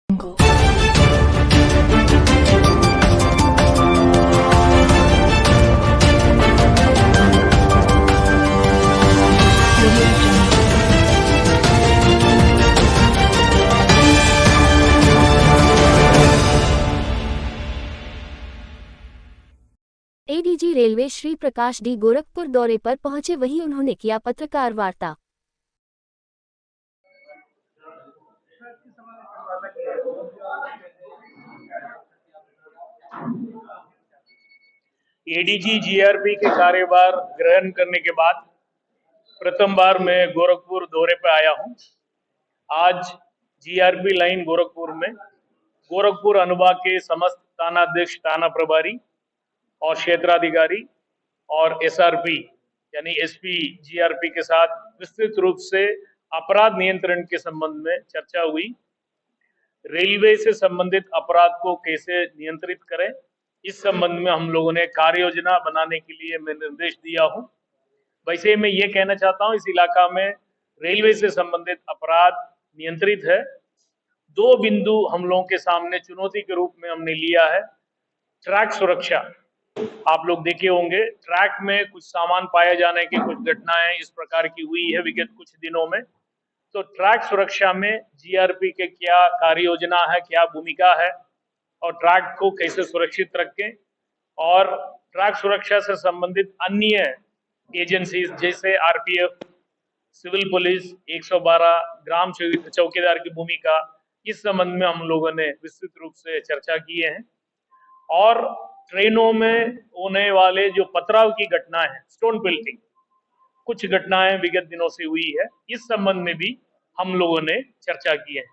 ADG railway Shri Prakash D Gorakhpur दौरे पर पहुंचे, वहीं उन्होंने किया पत्रकार वार्ता। एडीजी जीआरपी के कार्यभार ग्रहण करने के बाद प्रथम बार मैं गोरखपुर दौरे पर आया हूं। आज जीआरपी लाइन गोरखपुर में गोरखपुर अनुभाग के समस्त थानाध्यक्ष, थाना प्रभारी और क्षेत्राधिकारी और एसआरपी यानी एसपी जीआरपी के साथ विस्तृत रूप से अपराध नियंत्रण के संबंध में चर्चा हुई। रेलवे से संबंधित अपराध को कैसे नियंत्रित करें, इस संबंध में हम लोगों ने कार्य योजना बनाने के लिए मैं निर्देश दिया हूं। वैसे मैं ये कहना चाहता हूं, इस इलाका में रेलवे से संबंधित अपराध नियंत्रित है। दो बिंदु हम लोगों के सामने चुनौती के रूप में हमने लिया है। ट्रैक सुरक्षा, आप लोग देखे होंगे ट्रैक में कुछ सामान पाए जाने की कुछ घटनाएं इस प्रकार की हुई है विगत कुछ दिनों में। तो ट्रैक सुरक्षा में जीआरपी के क्या कार्य योजना है, क्या भूमिका है और ट्रैक को कैसे सुरक्षित रखें, और ट्रैक सुरक्षा से संबंधित अन्य एजेंसीज जैसे आरपीएफ, सिविल पुलिस, 112, ग्राम चौकीदार की भूमिका, इस संबंध में हम लोगों ने विस्तृत रूप से चर्चा की है। और ट्रेनों में होने वाले जो पथराव की घटनाएं हैं, स्टोन पेल्टिंग, कुछ घटनाएं विगत दिनों से हुई है, इस संबंध में भी हम लोगों ने चर्चा की है।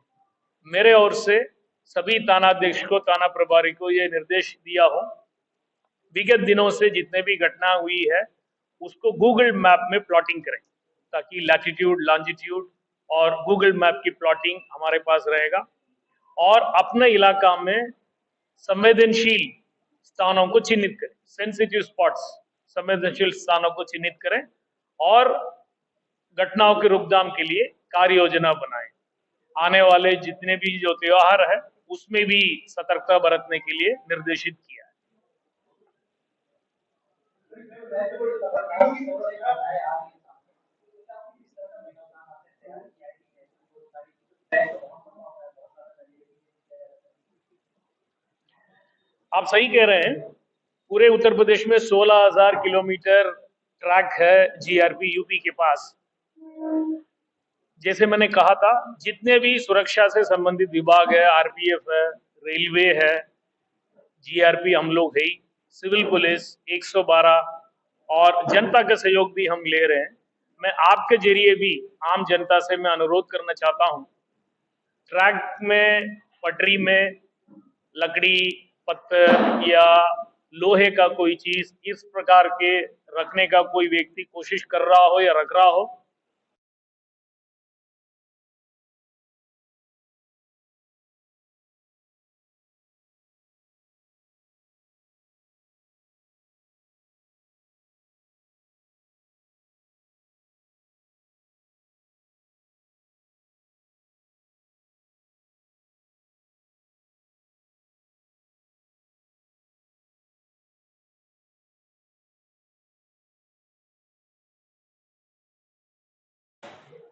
मेरे ओर से सभी थानाध्यक्ष को, थाना प्रभारी को यह निर्देश दिया हो, विगत दिनों से जितने भी घटना हुई है उसको गूगल मैप में प्लॉटिंग करें, ताकि लैटिट्यूड, लॉन्जिट्यूड और गूगल मैप की प्लॉटिंग हमारे पास रहेगा। और अपने इलाका में संवेदनशील स्थानों को चिन्हित करें, सेंसिटिव स्पॉट्स, संवेदनशील स्थानों को चिन्हित करें और घटनाओं के रोकथाम के लिए कार्य योजना बनाएं। आने वाले जितने भी जो त्योहार है उसमें भी सतर्कता बरतने के लिए निर्देशित किया है। आप सही कह रहे हैं, पूरे उत्तर प्रदेश में 16,000 किलोमीटर ट्रैक है जीआरपी यूपी के पास। जैसे मैंने कहा था, जितने भी सुरक्षा से संबंधित विभाग है, आरपीएफ है, रेलवे है, जीआरपी हम लोग है, सिविल पुलिस, 112 और जनता का सहयोग भी हम ले रहे हैं। मैं आपके जरिए भी आम जनता से मैं अनुरोध करना चाहता हूं, ट्रैक में, पटरी में लकड़ी, पत्थर या लोहे का कोई चीज इस प्रकार के रखने का कोई व्यक्ति कोशिश कर रहा हो या रख रहा हो,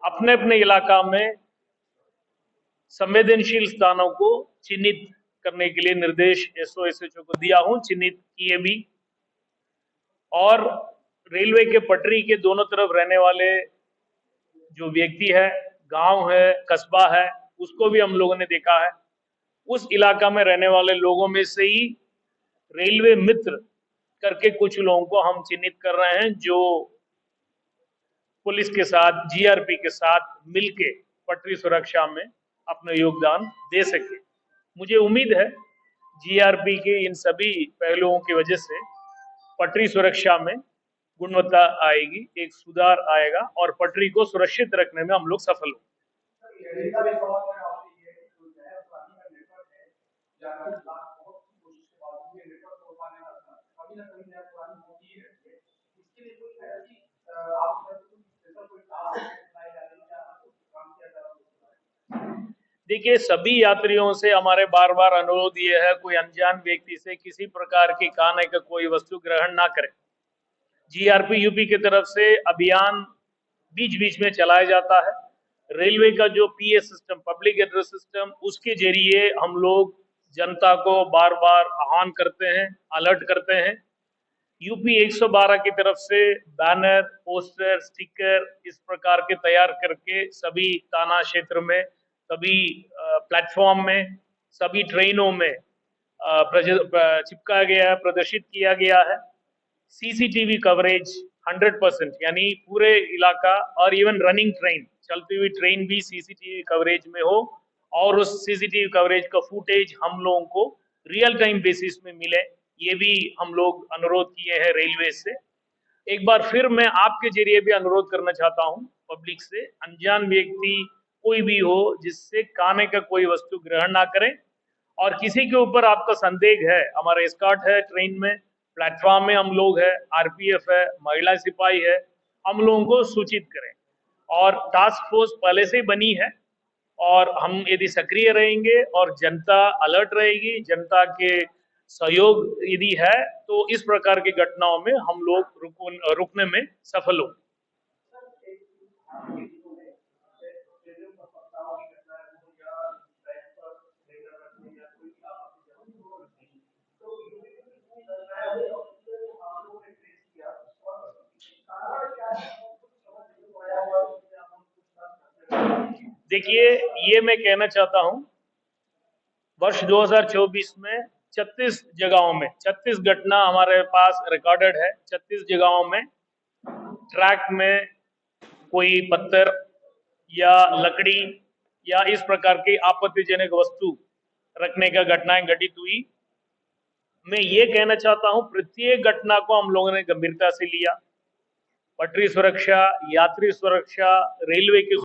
अपने अपने इलाका में संवेदनशील स्थानों को चिन्हित करने के लिए निर्देश एसओ को दिया हूं, चिन्हित किए भी। और रेलवे के पटरी के दोनों तरफ रहने वाले जो व्यक्ति है, गांव है, कस्बा है, उसको भी हम लोगों ने देखा है। उस इलाका में रहने वाले लोगों में से ही रेलवे मित्र करके कुछ लोगों को हम चिन्हित कर रहे हैं, जो पुलिस के साथ, जीआरपी के साथ मिलके पटरी सुरक्षा में अपना योगदान दे सके। मुझे उम्मीद है जीआरपी के इन सभी पहलुओं की वजह से पटरी सुरक्षा में गुणवत्ता आएगी, एक सुधार आएगा और पटरी को सुरक्षित रखने में हम लोग सफल होंगे। देखिए, सभी यात्रियों से हमारे बार बार अनुरोध ये है, कोई अनजान व्यक्ति से किसी प्रकार की खाने का कोई वस्तु ग्रहण ना करें। जीआरपी यूपी की तरफ से अभियान बीच बीच में चलाया जाता है। रेलवे का जो PS system, public address system, उसके जरिए हम लोग जनता को बार बार आह्वान करते हैं, अलर्ट करते हैं। यूपी 112 की तरफ से बैनर, पोस्टर, स्टिकर इस प्रकार के तैयार करके सभी थाना क्षेत्र में, सभी प्लेटफॉर्म में, सभी ट्रेनों में चिपकाया गया है, प्रदर्शित किया गया है। सीसीटीवी कवरेज 100%, यानी पूरे इलाका और इवन रनिंग ट्रेन, चलती हुई ट्रेन भी सीसीटीवी कवरेज में हो और उस सीसीटीवी कवरेज का फुटेज हम लोगों को रियल टाइम बेसिस में मिले, ये भी हम लोग अनुरोध किए हैं रेलवे से। एक बार फिर मैं आपके जरिए भी अनुरोध करना चाहता हूं पब्लिक से, अनजान व्यक्ति कोई भी हो जिससे खाने का कोई वस्तु ग्रहण ना करें, और किसी के ऊपर आपका संदेह है, हमारा एस्कॉर्ट है ट्रेन में, प्लेटफॉर्म में हम लोग है, आरपीएफ है, महिला सिपाही है, हम लोगों को सूचित करें। और टास्क फोर्स पहले से ही बनी है और हम यदि सक्रिय रहेंगे और जनता अलर्ट रहेगी, जनता के सहयोग यदि है, तो इस प्रकार की घटनाओं में हम लोग रुकने में सफल होंगे। देखिए, ये मैं कहना चाहता हूं, वर्ष 2024 में 36 जगहों में 36 घटना हमारे पास रिकॉर्डेड है। 36 जगहों में ट्रैक में कोई पत्थर या लकड़ी या इस प्रकार की आपत्तिजनक वस्तु रखने का घटनाएं घटित हुई। मैं ये कहना चाहता हूं, प्रत्येक घटना को हम लोगों ने गंभीरता से लिया। पटरी सुरक्षा, यात्री सुरक्षा, रेलवे की